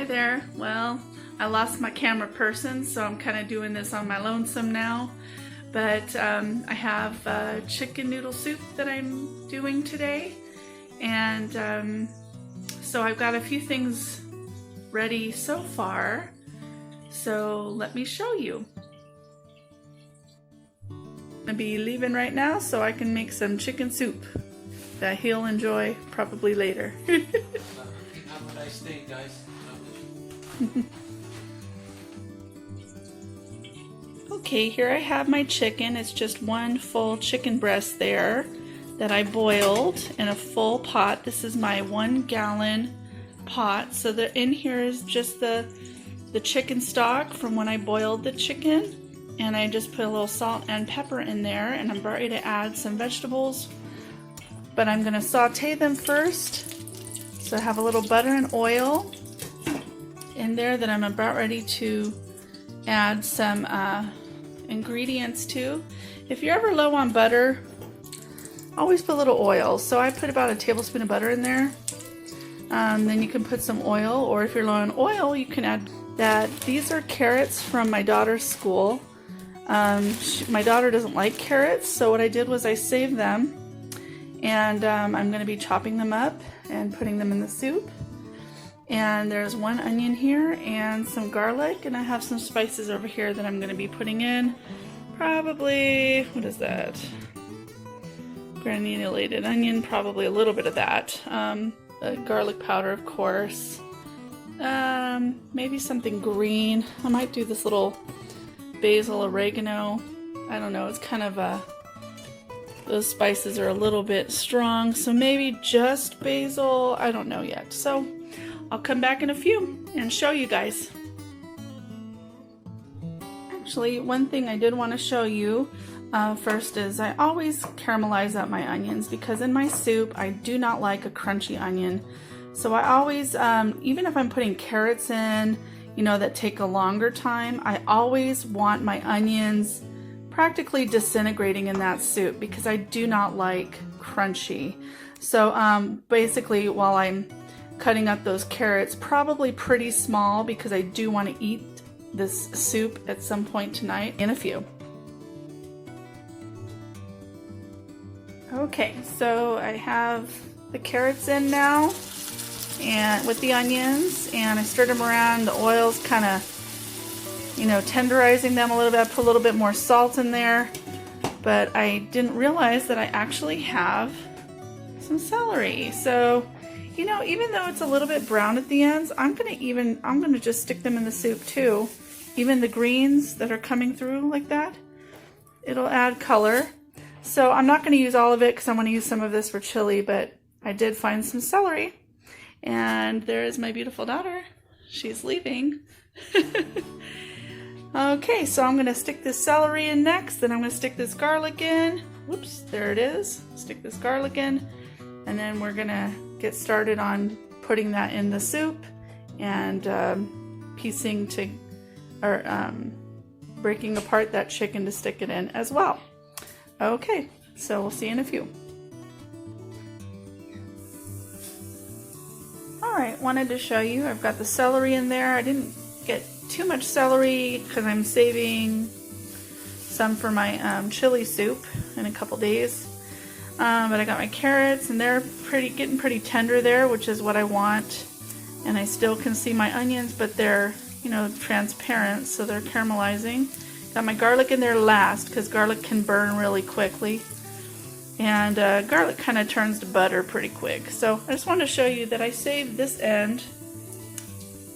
Hi there. Well, I lost my camera person, so I'm kind of doing this on my lonesome now. But I have chicken noodle soup that I'm doing today. And so I've got a few things ready so far. So let me show you. I'm gonna be leaving right now so I can make some chicken soup that he'll enjoy probably later. Have a nice day, guys. Okay, here I have my chicken. It's just one full chicken breast there that I boiled in a full pot. This is my 1 gallon pot. So in here is just the chicken stock from when I boiled the chicken. And I just put a little salt and pepper in there, and I'm ready to add some vegetables. But I'm gonna saute them first. So I have a little butter and oil in there that I'm about ready to add some ingredients to. If you're ever low on butter, always put a little oil. So I put about a tablespoon of butter in there. Then you can put some oil, or if you're low on oil, you can add that. These are carrots from my daughter's school. My daughter doesn't like carrots, so what I did was I saved them, and I'm going to be chopping them up and putting them in the soup. And there's 1 onion here and some garlic, and I have some spices over here that I'm going to be putting in. Probably, what is that? Granulated onion, probably a little bit of that. Garlic powder, of course. Maybe something green. I might do this little basil, oregano. I don't know, it's kind of those spices are a little bit strong, so maybe just basil. I don't know yet. So I'll come back in a few and show you guys. Actually, one thing I did want to show you first is I always caramelize up my onions, because in my soup I do not like a crunchy onion. So I always, even if I'm putting carrots in, you know, that take a longer time, I always want my onions practically disintegrating in that soup, because I do not like crunchy. So basically, while I'm cutting up those carrots, probably pretty small, because I do want to eat this soup at some point tonight in a few. Okay, so I have the carrots in now, and with the onions, and I stirred them around. The oil's kind of, you know, tenderizing them a little bit. I put a little bit more salt in there, but I didn't realize that I actually have some celery. So, you know, even though it's a little bit brown at the ends, I'm gonna just stick them in the soup too. Even the greens that are coming through like that, it'll add color. So I'm not gonna use all of it because I want to use some of this for chili, but I did find some celery. And there is my beautiful daughter. She's leaving. Okay, so I'm gonna stick this celery in next, then I'm gonna stick this garlic in. Whoops, there it is. Stick this garlic in, and then we're gonna get started on putting that in the soup and breaking apart that chicken to stick it in as well. Okay, so we'll see you in a few. Alright, wanted to show you, I've got the celery in there. I didn't get too much celery because I'm saving some for my chili soup in a couple days. But I got my carrots, and they're getting pretty tender there, which is what I want. And I still can see my onions, but they're, you know, transparent, so they're caramelizing. Got my garlic in there last, because garlic can burn really quickly. And garlic kind of turns to butter pretty quick. So I just want to show you that I saved this end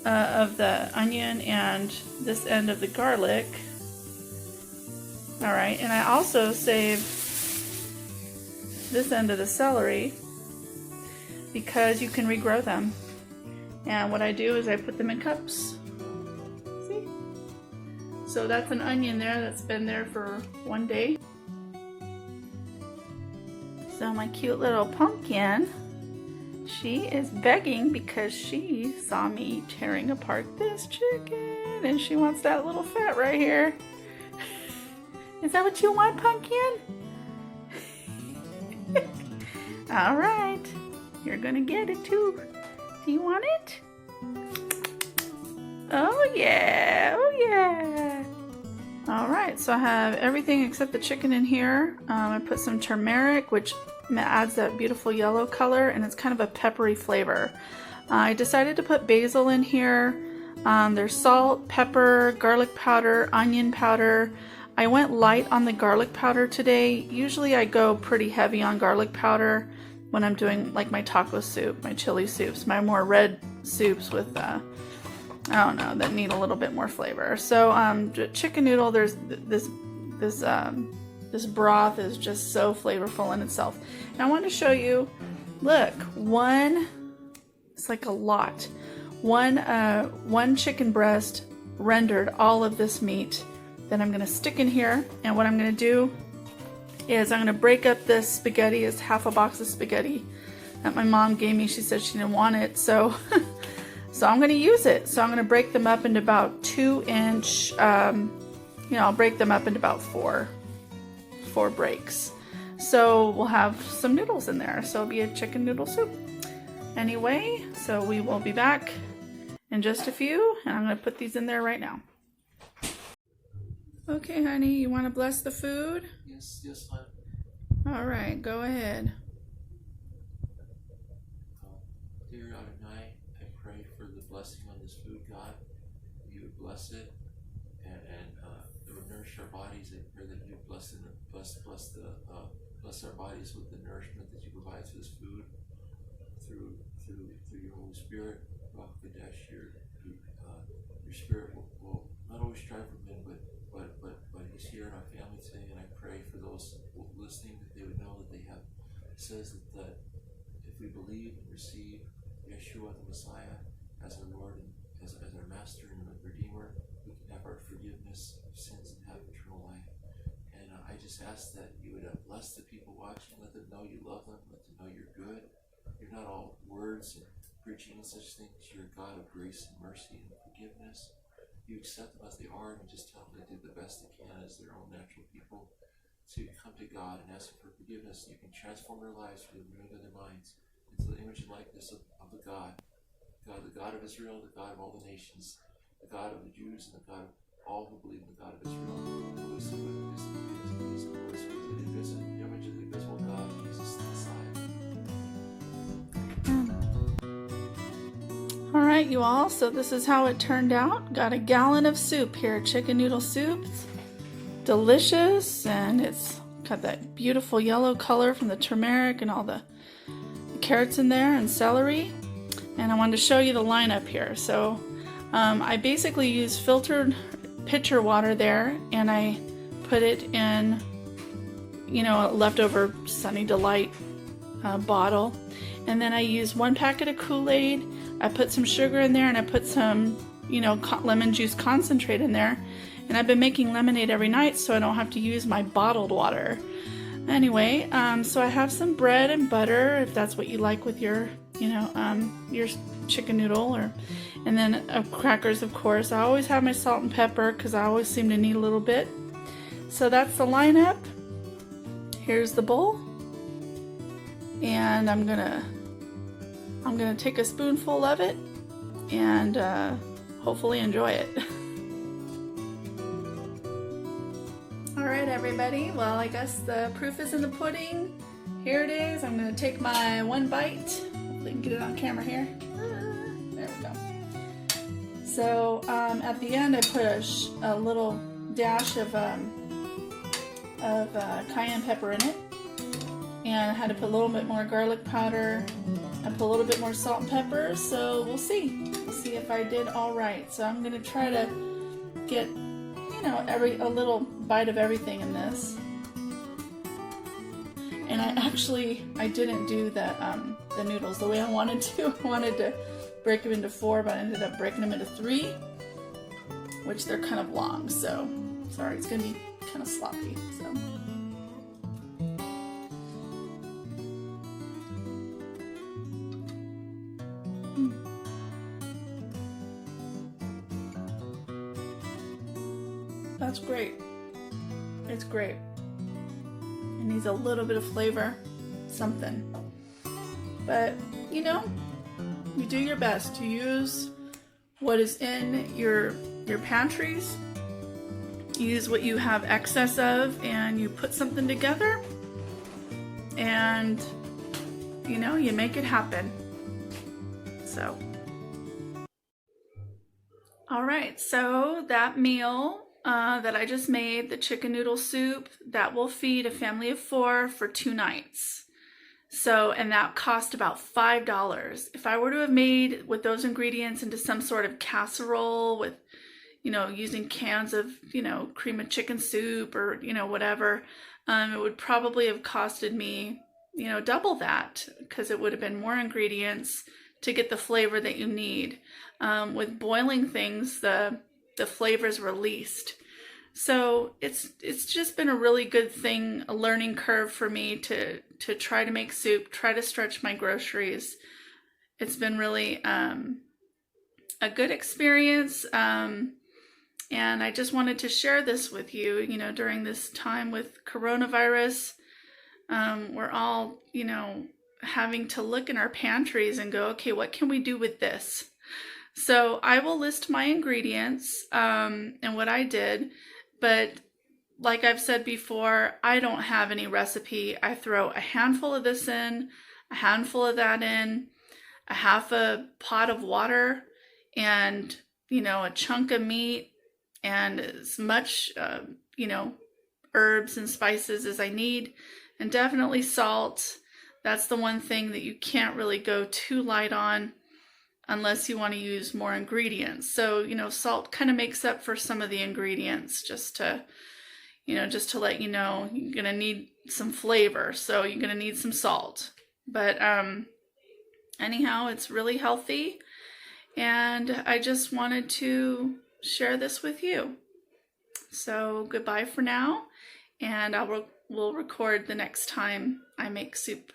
of the onion and this end of the garlic. Alright, and I also saved this end of the celery because you can regrow them. And what I do is I put them in cups. See? So that's an onion there that's been there for 1 day. So my cute little pumpkin, she is begging because she saw me tearing apart this chicken, and she wants that little fat right here. Is that what you want, pumpkin? All right, you're gonna get it too. Do you want it? yeah, oh yeah. All right, so I have everything except the chicken in here. I put some turmeric, which adds that beautiful yellow color, and it's kind of a peppery flavor. I decided to put basil in here. There's salt, pepper, garlic powder, onion powder. I went light on the garlic powder today. Usually I go pretty heavy on garlic powder when I'm doing like my taco soup, my chili soups, my more red soups with I don't know, that need a little bit more flavor. So chicken noodle, there's this broth is just so flavorful in itself. And I want to show you, look, it's like a lot. One chicken breast rendered all of this meat that I'm gonna stick in here. And what I'm gonna do is I'm gonna break up this spaghetti. It's half a box of spaghetti that my mom gave me. She said she didn't want it, so so I'm gonna use it. So I'm gonna break them up into about 2-inch, I'll break them up into about four breaks. So we'll have some noodles in there. So it'll be a chicken noodle soup. Anyway, so we will be back in just a few, and I'm gonna put these in there right now. Okay, honey, you want to bless the food? Yes, yes, hon. All right, go ahead. Dear Adonai, I pray for the blessing on this food, God. You would bless it, and it would nourish our bodies. I pray that you would bless our bodies with the nourishment that you provide to this food through your Holy Spirit. Ruach Kodesh, your Spirit will not always strive for men, but He's here in our family today, and I pray for those listening that they would know that they have. It says that if we believe and receive Yeshua the Messiah as our Lord and as our Master and Redeemer, we can have our forgiveness of sins and have eternal life. And I just ask that you would bless the people watching, let them know you love them, let them know you're good. You're not all words and preaching and such things. You're a God of grace and mercy and forgiveness. You accept them as they are and just tell them they did the best they can as their own natural people to come to God and ask for forgiveness. You can transform their lives through the renewing of their minds into the image and likeness of the God, the God of Israel, the God of all the nations, the God of the Jews, and the God of all who believe in the God of Israel. Who is the image of the invisible God, Jesus the Messiah. All right, you all, so this is how it turned out. Got a gallon of soup here, chicken noodle soup. It's delicious, and it's got that beautiful yellow color from the turmeric and all the carrots in there and celery. And I wanted to show you the lineup here. So I basically use filtered pitcher water there, and I put it in, a leftover Sunny Delight bottle. And then I use 1 packet of Kool-Aid. I put some sugar in there, and I put some, lemon juice concentrate in there. And I've been making lemonade every night, so I don't have to use my bottled water. Anyway, so I have some bread and butter, if that's what you like with your, your chicken noodle, and then crackers, of course. I always have my salt and pepper because I always seem to need a little bit. So that's the lineup. Here's the bowl, and I'm gonna take a spoonful of it and hopefully enjoy it. All right, everybody. Well, I guess the proof is in the pudding. Here it is. I'm gonna take my one bite. Hopefully, I can get it on camera here. There we go. So at the end, I put a little dash of cayenne pepper in it, and I had to put a little bit more garlic powder. I put a little bit more salt and pepper. So we'll see. We'll see if I did all right. So I'm gonna try to get a little bite of everything in this. And I didn't do the noodles the way I wanted to. I wanted to break them into 4, but I ended up breaking them into 3, which they're kind of long. So sorry, it's gonna be kind of sloppy. So. That's great. It's great. It needs a little bit of flavor, something. But, you do your best to use what is in your pantries. Use what you have excess of, and you put something together, and you know, you make it happen. So, all right, so that meal that I just made, the chicken noodle soup, that will feed a family of 4 for 2 nights. So, and that cost about $5. If I were to have made with those ingredients into some sort of casserole with, you know, using cans of, you know, cream of chicken soup or, you know, whatever, it would probably have costed me, you know, double that, because it would have been more ingredients to get the flavor that you need. With boiling things, the flavor's released. So it's just been a really good thing, a learning curve for me to try to make soup, try to stretch my groceries. It's been really a good experience. And I just wanted to share this with you, you know, during this time with coronavirus. We're all, you know, having to look in our pantries and go, okay, what can we do with this? So I will list my ingredients and what I did, but like I've said before, I don't have any recipe. I throw a handful of this in, a handful of that in, a half a pot of water, and, you know, a chunk of meat, and as much, you know, herbs and spices as I need, and definitely salt. That's the one thing that you can't really go too light on unless you want to use more ingredients. So, you know, salt kind of makes up for some of the ingredients, just to, you know, just to let you know, you're going to need some flavor. So you're going to need some salt. But anyhow, it's really healthy. And I just wanted to share this with you. So goodbye for now. And we'll record the next time I make soup.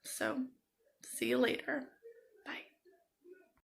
So see you later.